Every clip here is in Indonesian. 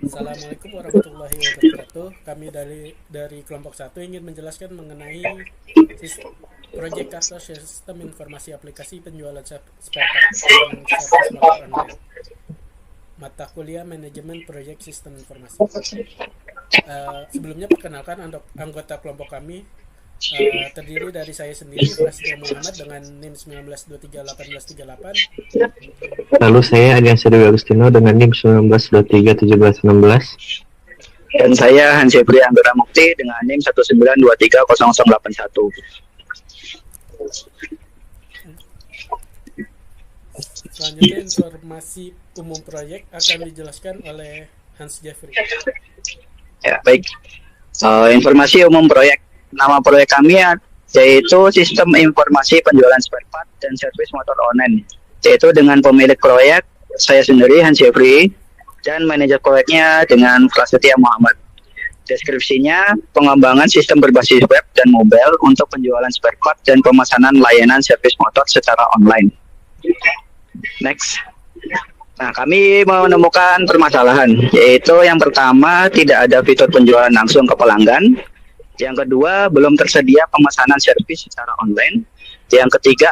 Assalamualaikum warahmatullahi wabarakatuh. Kami dari kelompok satu ingin menjelaskan mengenai proyek kartu sistem informasi aplikasi penjualan spare part dan service motor online. Mata kuliah manajemen proyek sistem informasi. Sebelumnya perkenalkan untuk anggota kelompok kami terdiri dari saya sendiri Prasetyo Muhammad dengan NIM 19231838. Lalu saya Adrian Dewi Agustino dengan NIM 19231716. Dan saya Hansebri Anggara Mukti dengan NIM 19230081. Selanjutnya informasi umum proyek akan dijelaskan oleh Hans Jeffrey. Ya, baik. Informasi umum proyek. Nama proyek kami yaitu Sistem Informasi Penjualan Spare Part dan Servis Motor Online. Yaitu dengan pemilik proyek saya sendiri Hans Jeffrey dan manajer proyeknya dengan Prasetyo Muhammad. Deskripsinya pengembangan sistem berbasis web dan mobile untuk penjualan spare part dan pemesanan layanan servis motor secara online. Next. Nah, kami menemukan permasalahan, yaitu yang pertama tidak ada fitur penjualan langsung ke pelanggan. Yang kedua, belum tersedia pemesanan servis secara online. Yang ketiga,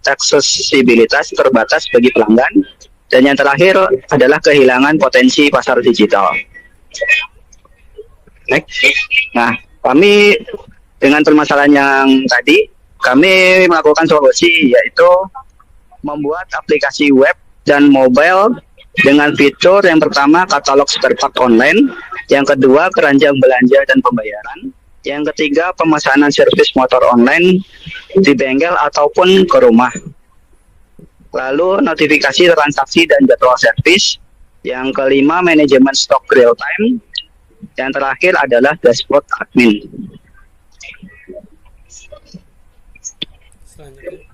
aksesibilitas terbatas bagi pelanggan. Dan yang terakhir adalah kehilangan potensi pasar digital. Next. Nah, kami dengan permasalahan yang tadi, kami melakukan solusi, yaitu membuat aplikasi web dan mobile dengan fitur yang pertama katalog spare part online, yang kedua keranjang belanja dan pembayaran, yang ketiga pemesanan servis motor online di bengkel ataupun ke rumah, lalu notifikasi transaksi dan jadwal servis, yang kelima manajemen stok real time, yang terakhir adalah dashboard admin. Selanjutnya.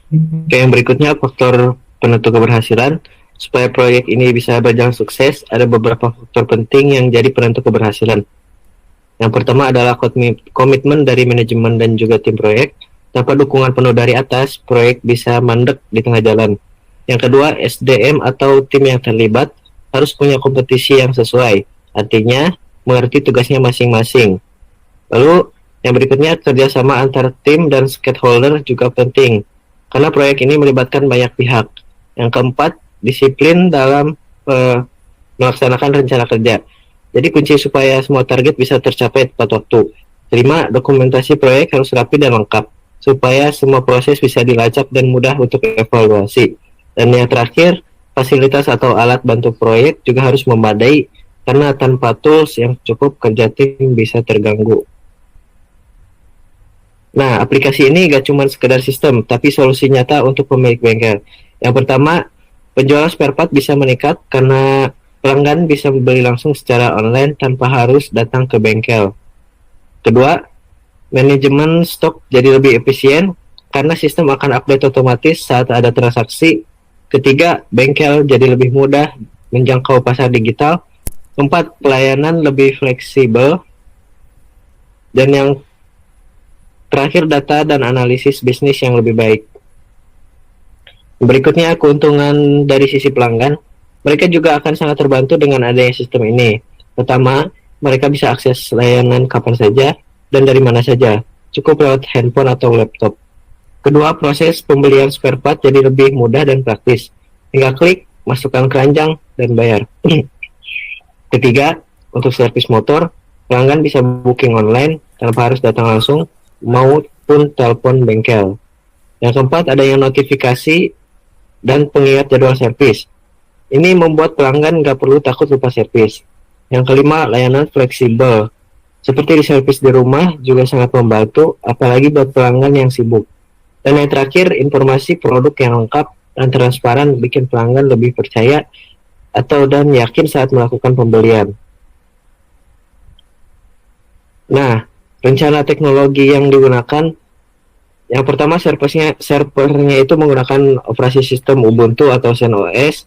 Oke, yang berikutnya faktor penentu keberhasilan. Supaya proyek ini bisa berjalan sukses, ada beberapa faktor penting yang jadi penentu keberhasilan. Yang pertama adalah komitmen dari manajemen dan juga tim proyek. Tanpa dukungan penuh dari atas, proyek bisa mandek di tengah jalan. Yang kedua, SDM atau tim yang terlibat harus punya kompetisi yang sesuai. Artinya, mengerti tugasnya masing-masing. Lalu, yang berikutnya, kerjasama antar tim dan stakeholder juga penting. Karena proyek ini melibatkan banyak pihak. Yang keempat, disiplin dalam melaksanakan rencana kerja. Jadi kunci supaya semua target bisa tercapai tepat waktu. Kelima, dokumentasi proyek harus rapi dan lengkap supaya semua proses bisa dilacak dan mudah untuk evaluasi. Dan yang terakhir, fasilitas atau alat bantu proyek juga harus memadai karena tanpa tools yang cukup kerja tim bisa terganggu. Nah, aplikasi ini gak cuma sekedar sistem, tapi solusi nyata untuk pemilik bengkel. Yang pertama, penjualan spare part bisa meningkat karena pelanggan bisa membeli langsung secara online tanpa harus datang ke bengkel. Kedua, manajemen stok jadi lebih efisien karena sistem akan update otomatis saat ada transaksi. Ketiga, bengkel jadi lebih mudah menjangkau pasar digital. Keempat, pelayanan lebih fleksibel. Dan yang terakhir, data dan analisis bisnis yang lebih baik. Berikutnya, keuntungan dari sisi pelanggan. Mereka juga akan sangat terbantu dengan adanya sistem ini. Pertama, mereka bisa akses layanan kapan saja dan dari mana saja, cukup lewat handphone atau laptop. Kedua, proses pembelian spare part jadi lebih mudah dan praktis. Tinggal klik, masukkan keranjang, dan bayar. Ketiga, untuk servis motor, pelanggan bisa booking online tanpa harus datang langsung maupun telepon bengkel. Yang keempat, adanya notifikasi dan pengingat jadwal servis. Ini membuat pelanggan nggak perlu takut lupa servis. Yang kelima, layanan fleksibel. Seperti di servis di rumah juga sangat membantu, apalagi buat pelanggan yang sibuk. Dan yang terakhir, informasi produk yang lengkap dan transparan bikin pelanggan lebih percaya dan yakin saat melakukan pembelian. Nah, rencana teknologi yang digunakan, yang pertama servernya itu menggunakan operasi sistem Ubuntu atau CentOS.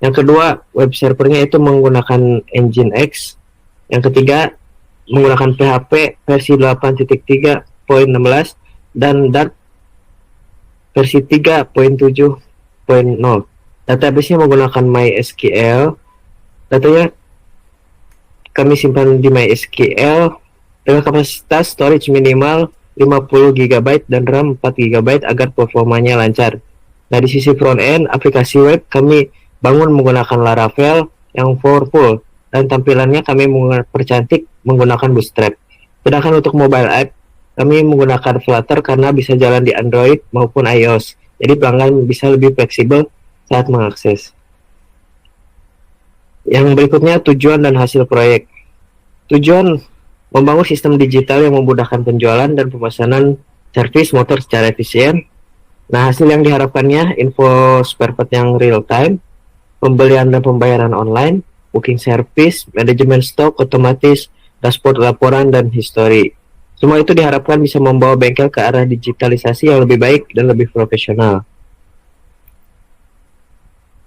Yang kedua, web servernya itu menggunakan Nginx. Yang ketiga, menggunakan PHP versi 8.3.16 dan Dart versi 3.7.1. 4.0. Database-nya menggunakan MySQL. Datanya kami simpan di MySQL dengan kapasitas storage minimal 50 GB dan RAM 4 GB agar performanya lancar. Nah, di sisi front end aplikasi web kami bangun menggunakan Laravel yang powerful dan tampilannya kami percantik menggunakan Bootstrap. Sedangkan untuk mobile app kami menggunakan Flutter karena bisa jalan di Android maupun iOS. Jadi pelanggan bisa lebih fleksibel saat mengakses. Yang berikutnya tujuan dan hasil proyek. Tujuan membangun sistem digital yang memudahkan penjualan dan pemesanan servis motor secara efisien. Nah, hasil yang diharapkannya info spare part yang real time, pembelian dan pembayaran online, booking service, manajemen stok otomatis, dashboard laporan dan histori. Semua itu diharapkan bisa membawa bengkel ke arah digitalisasi yang lebih baik dan lebih profesional.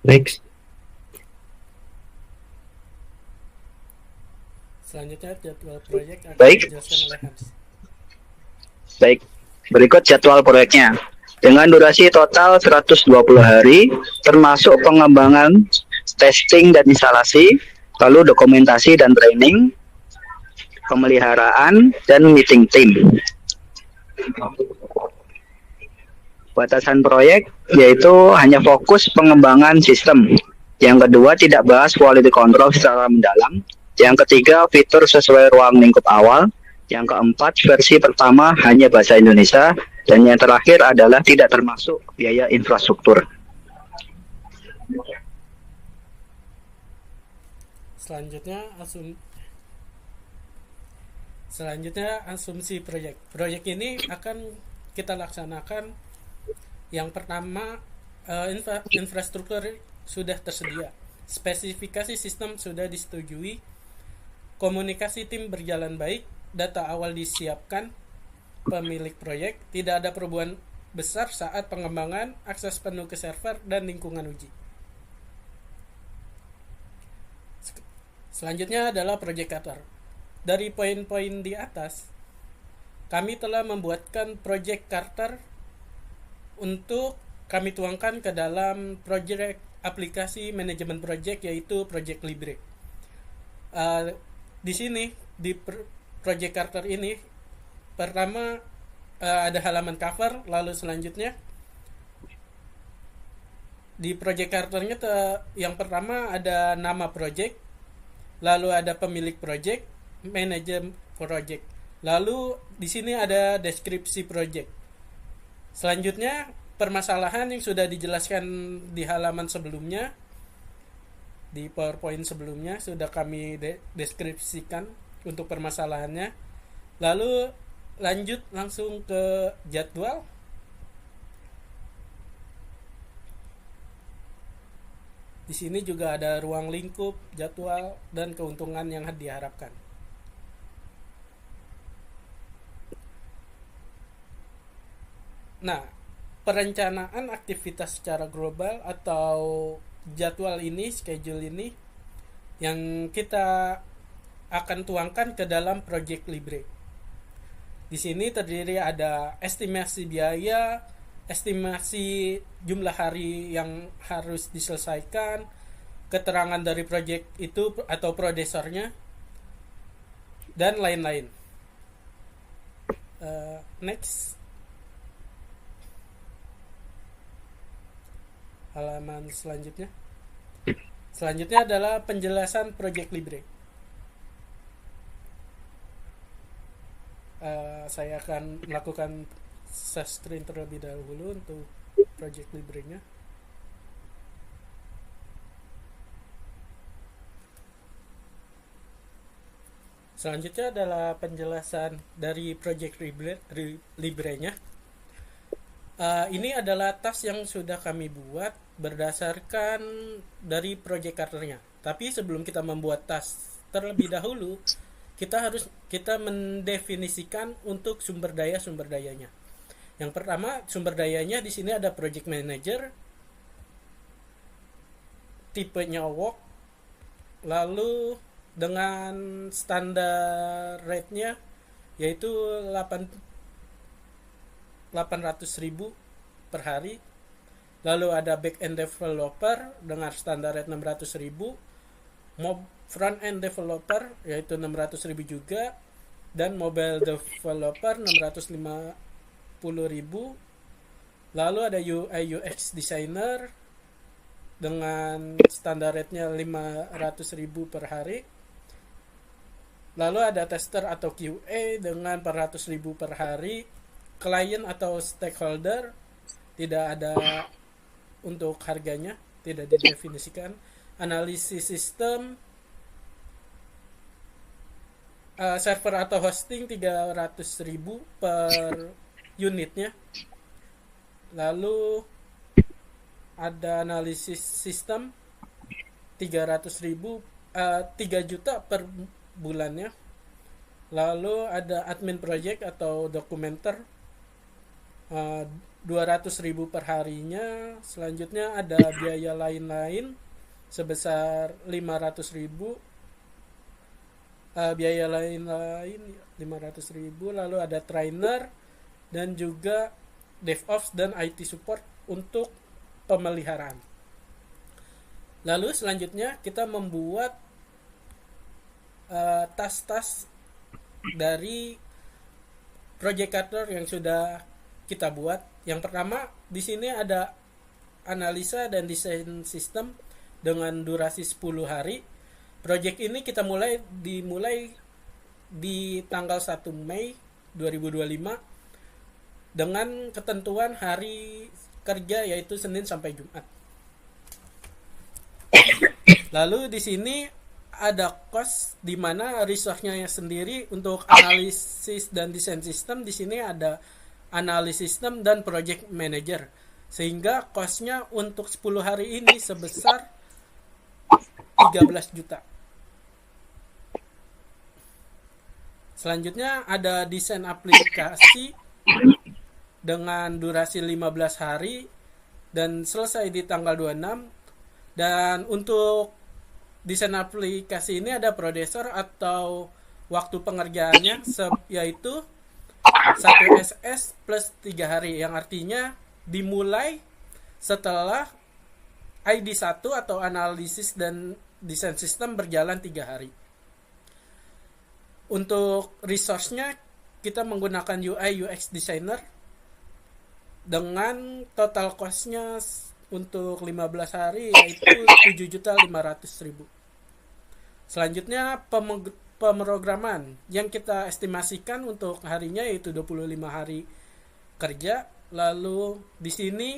Next. Selanjutnya jadwal proyek akan Baik. dijelaskan oleh Hans. Baik, berikut jadwal proyeknya. Dengan durasi total 120 hari, termasuk pengembangan, testing dan instalasi, lalu dokumentasi dan training, pemeliharaan, dan meeting tim. Batasan proyek yaitu hanya fokus pengembangan sistem. Yang kedua, tidak bahas quality control secara mendalam. Yang ketiga, fitur sesuai ruang lingkup awal. Yang keempat, versi pertama hanya bahasa Indonesia. Dan yang terakhir adalah tidak termasuk biaya infrastruktur. Selanjutnya asumsi proyek. Proyek ini akan kita laksanakan. Yang pertama, infrastruktur sudah tersedia, spesifikasi sistem sudah disetujui, komunikasi tim berjalan baik, data awal disiapkan, pemilik proyek tidak ada perubahan besar saat pengembangan, akses penuh ke server dan lingkungan uji. Selanjutnya adalah Project Carter. Dari poin-poin di atas, kami telah membuatkan Project Carter untuk kami tuangkan ke dalam project aplikasi manajemen project, yaitu Project Libre. Di sini di Project Carter ini pertama ada halaman cover, lalu selanjutnya di Project Carternya yang pertama ada nama project, lalu ada pemilik project, manajer project, lalu di sini ada deskripsi project. Selanjutnya permasalahan yang sudah dijelaskan di halaman sebelumnya, di PowerPoint sebelumnya sudah kami deskripsikan untuk permasalahannya. Lalu lanjut langsung ke jadwal. Di sini juga ada ruang lingkup, jadwal, dan keuntungan yang diharapkan. Nah, perencanaan aktivitas secara global atau jadwal ini, schedule ini, yang kita akan tuangkan ke dalam Project Libre. Di sini terdiri ada estimasi biaya, estimasi jumlah hari yang harus diselesaikan, keterangan dari project itu atau prodesornya, dan lain-lain. Next. Halaman selanjutnya. Selanjutnya adalah penjelasan Project Libre. Saya akan melakukan share screen terlebih dahulu untuk Project Libre-nya. Selanjutnya adalah penjelasan dari Project Libre-nya. Ini adalah task yang sudah kami buat berdasarkan dari Project Carter-nya. Tapi sebelum kita membuat task terlebih dahulu, kita mendefinisikan untuk sumber dayanya. Yang pertama, sumber dayanya di sini ada Project Manager, tipenya work, lalu dengan standar rate-nya yaitu 800.000 per hari. Lalu ada back end developer dengan standar rate 600.000, front end developer yaitu 600.000 juga, dan mobile developer 650.000. Lalu ada UI UX designer dengan standar rate-nya 500.000 per hari. Lalu ada tester atau QA dengan 400.000 per hari. Klien atau stakeholder tidak ada untuk harganya, tidak didefinisikan. Analisis sistem, server atau hosting 300.000 per unitnya. Lalu ada analisis sistem 300.000, 3 juta per bulannya. Lalu ada admin project atau dokumenter, 200.000 per harinya. Selanjutnya ada biaya lain-lain sebesar 500.000, biaya lain-lain 500.000. Lalu ada trainer dan juga DevOps dan IT support untuk pemeliharaan. Lalu selanjutnya kita membuat tas-tas dari project charter yang sudah kita buat. Yang pertama di sini ada analisa dan desain sistem dengan durasi 10 hari. Project ini kita dimulai di tanggal 1 Mei 2025 dengan ketentuan hari kerja yaitu Senin sampai Jumat. Lalu di sini ada cost di mana resource-nya sendiri untuk analisis dan desain sistem. Di sini ada analisis sistem dan project manager. Sehingga cost-nya untuk 10 hari ini sebesar 13 juta. Selanjutnya ada desain aplikasi dengan durasi 15 hari dan selesai di tanggal 26. Dan untuk desain aplikasi ini ada prodesor atau waktu pengerjaannya yaitu 1 SS plus 3 hari, yang artinya dimulai setelah ID1 atau analisis dan desain sistem berjalan 3 hari. Untuk resource-nya kita menggunakan UI UX designer dengan total cost-nya untuk 15 hari yaitu 7.500.000. Selanjutnya pemrograman yang kita estimasikan untuk harinya yaitu 25 hari kerja. Lalu di sini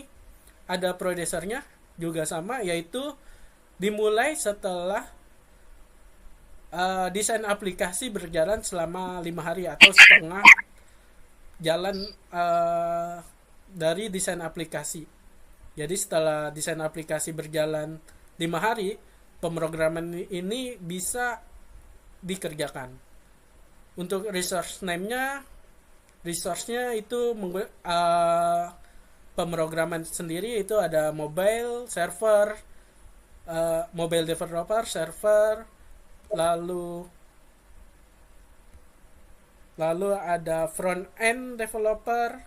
ada prodessernya juga sama, yaitu dimulai setelah desain aplikasi berjalan selama 5 hari atau setengah jalan dari desain aplikasi. Jadi setelah desain aplikasi berjalan 5 hari, pemrograman ini bisa dikerjakan. Untuk resource name-nya, resource-nya itu pemrograman sendiri itu ada mobile server, mobile developer server, lalu ada front end developer,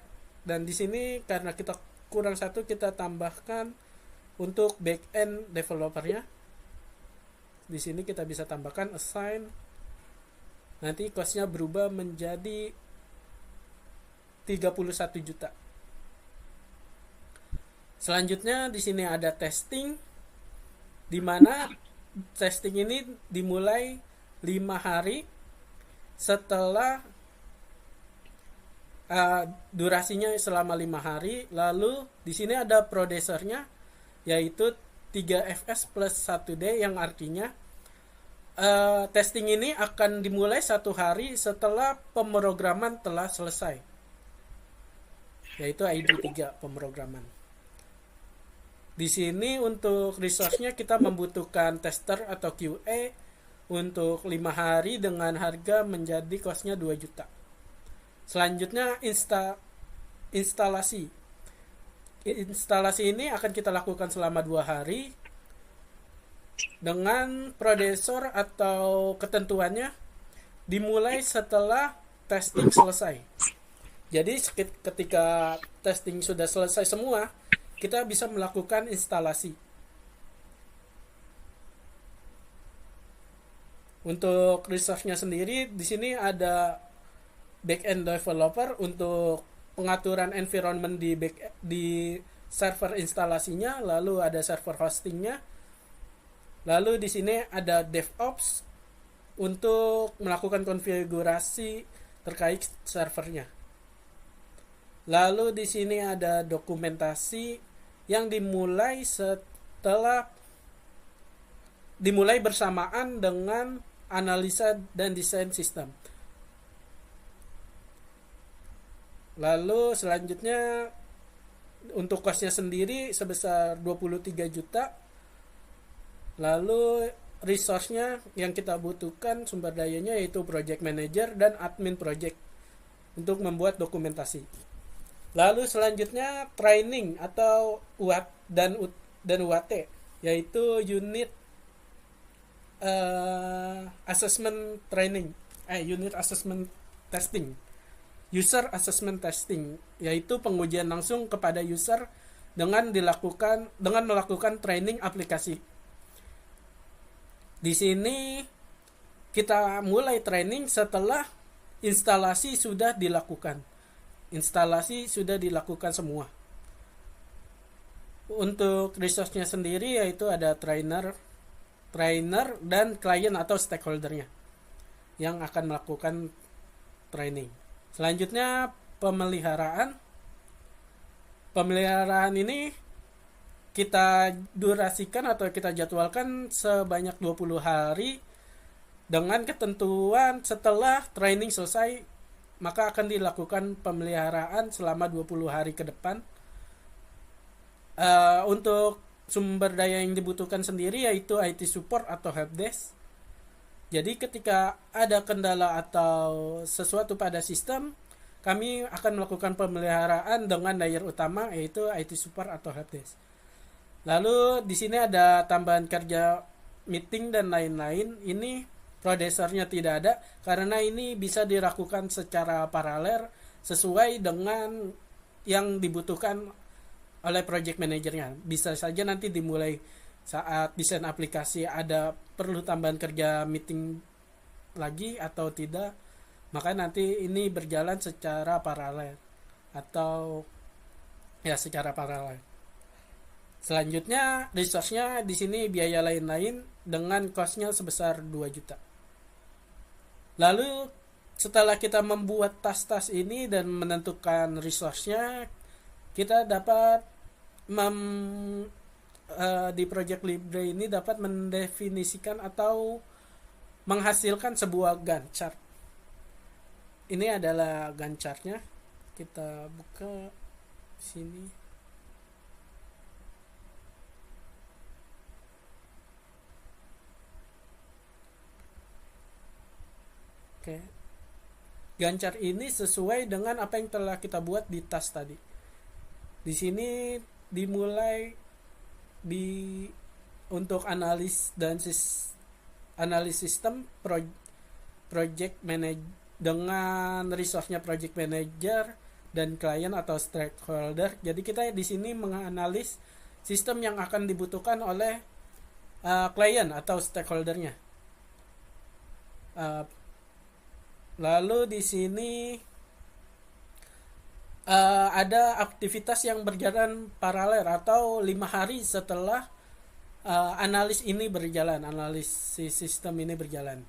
dan di sini karena kita kurang satu kita tambahkan untuk back end developernya. Di sini kita bisa tambahkan assign. Nanti cost-nya berubah menjadi 31 juta. Selanjutnya di sini ada testing, di mana testing ini dimulai 5 hari setelah durasinya selama 5 hari. Lalu di sini ada prodessernya yaitu 3FS plus 1D, yang artinya testing ini akan dimulai 1 hari setelah pemrograman telah selesai, yaitu ID3 pemrograman. Di sini untuk resource-nya kita membutuhkan tester atau QA untuk 5 hari dengan harga menjadi cost-nya 2 juta. Selanjutnya instalasi. Instalasi ini akan kita lakukan selama 2 hari dengan prodesor atau ketentuannya dimulai setelah testing selesai. Jadi ketika testing sudah selesai semua, kita bisa melakukan instalasi. Untuk resource-nya sendiri di sini ada backend developer untuk pengaturan environment di server instalasinya, lalu ada server hostingnya, lalu di sini ada DevOps untuk melakukan konfigurasi terkait servernya. Lalu di sini ada dokumentasi yang dimulai bersamaan dengan analisa dan desain sistem. Lalu selanjutnya untuk cost-nya sendiri sebesar 23 juta. Lalu resource-nya yang kita butuhkan sumber dayanya yaitu project manager dan admin project untuk membuat dokumentasi. Lalu selanjutnya training atau UAT dan UAT yaitu unit assessment training, unit assessment testing, user assessment testing, yaitu pengujian langsung kepada user dengan melakukan training aplikasi. Di sini kita mulai training setelah instalasi sudah dilakukan. Instalasi sudah dilakukan semua. Untuk resource-nya sendiri yaitu ada trainer dan klien atau stakeholder-nya yang akan melakukan training. Selanjutnya pemeliharaan. Pemeliharaan ini kita durasikan atau kita jadwalkan sebanyak 20 hari dengan ketentuan setelah training selesai maka akan dilakukan pemeliharaan selama 20 hari ke depan. Untuk sumber daya yang dibutuhkan sendiri yaitu IT support atau helpdesk. Jadi ketika ada kendala atau sesuatu pada sistem, kami akan melakukan pemeliharaan dengan layer utama yaitu IT support atau helpdesk. Lalu di sini ada tambahan kerja meeting dan lain-lain. Ini prodesornya tidak ada karena ini bisa dilakukan secara paralel sesuai dengan yang dibutuhkan oleh project manajernya. Bisa saja nanti dimulai saat desain aplikasi ada perlu tambahan kerja meeting lagi atau tidak, maka nanti ini berjalan secara paralel atau secara paralel. Selanjutnya resource-nya di sini biaya lain-lain dengan cost-nya sebesar 2 juta. Lalu setelah kita membuat tas-tas ini dan menentukan resource-nya, kita dapat di Project Libre ini dapat mendefinisikan atau menghasilkan sebuah Gantt chart. Ini adalah Gantt chart-nya. Kita buka sini. Oke. Gantt chart ini sesuai dengan apa yang telah kita buat di tas tadi. Di sini dimulai untuk analis sistem project manager dengan resource-nya project manager dan klien atau stakeholder. Jadi kita di sini menganalisis sistem yang akan dibutuhkan oleh klien atau stakeholdernya. Lalu di sini ada aktivitas yang berjalan paralel atau 5 hari setelah analisis sistem ini berjalan,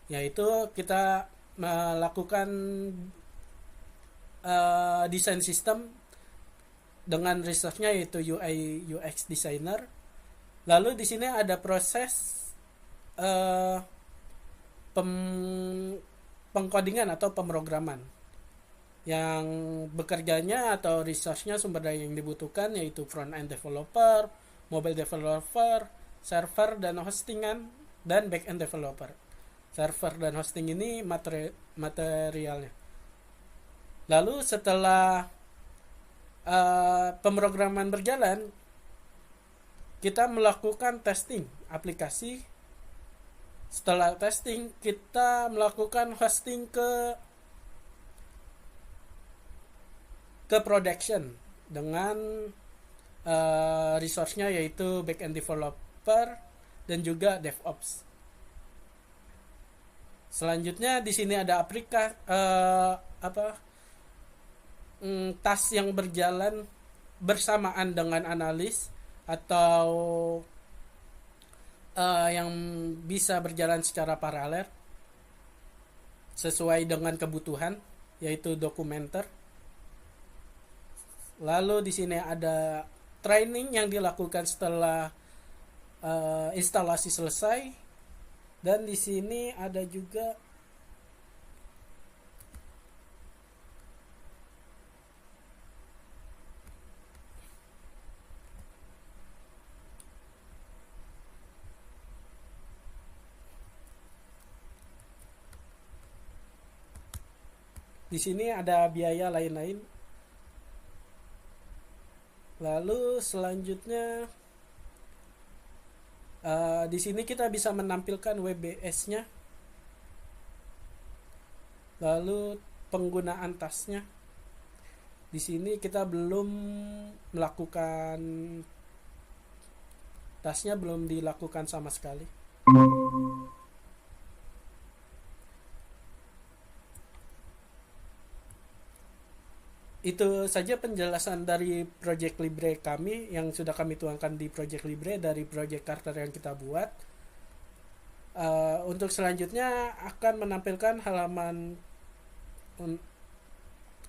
yaitu kita melakukan desain sistem dengan resource-nya yaitu UI UX designer. Lalu di sini ada proses pengkodingan atau pemrograman yang bekerjanya atau resource-nya sumber daya yang dibutuhkan yaitu front-end developer, mobile developer, server dan hostingan, dan back-end developer. Server dan hosting ini materialnya. Lalu setelah pemrograman berjalan, kita melakukan testing aplikasi. Setelah testing, kita melakukan hosting ke production dengan resource-nya yaitu backend developer dan juga DevOps. Selanjutnya di sini ada task yang berjalan bersamaan dengan analis atau yang bisa berjalan secara paralel sesuai dengan kebutuhan, yaitu dokumenter. Lalu di sini ada training yang dilakukan setelah instalasi selesai, dan di sini ada juga biaya lain-lain. Lalu selanjutnya di sini kita bisa menampilkan WBS-nya, lalu penggunaan tasnya. Di sini kita belum melakukan tasnya, belum dilakukan sama sekali. Itu saja penjelasan dari Project Libre kami yang sudah kami tuangkan di Project Libre dari Project Carter yang kita buat. Untuk selanjutnya akan menampilkan halaman,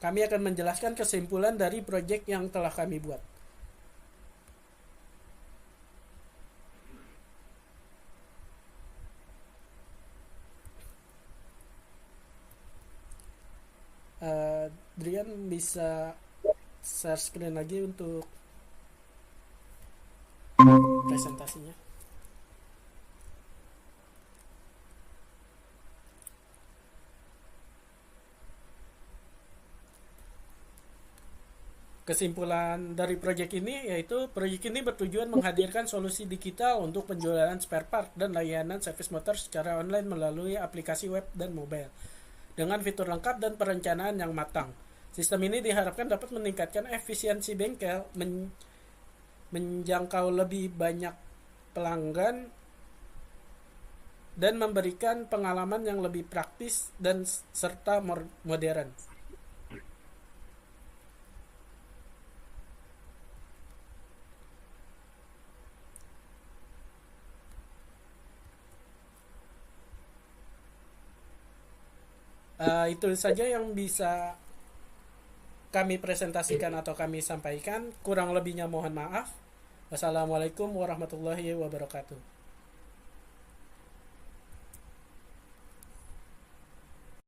kami akan menjelaskan kesimpulan dari project yang telah kami buat. Drian bisa share screen lagi untuk presentasinya. Kesimpulan dari proyek ini yaitu proyek ini bertujuan menghadirkan solusi digital untuk penjualan spare part dan layanan servis motor secara online melalui aplikasi web dan mobile dengan fitur lengkap dan perencanaan yang matang. Sistem ini diharapkan dapat meningkatkan efisiensi bengkel, menjangkau lebih banyak pelanggan, dan memberikan pengalaman yang lebih praktis dan serta modern. Itu saja yang bisa kami presentasikan atau kami sampaikan. Kurang lebihnya mohon maaf. Wassalamualaikum warahmatullahi wabarakatuh.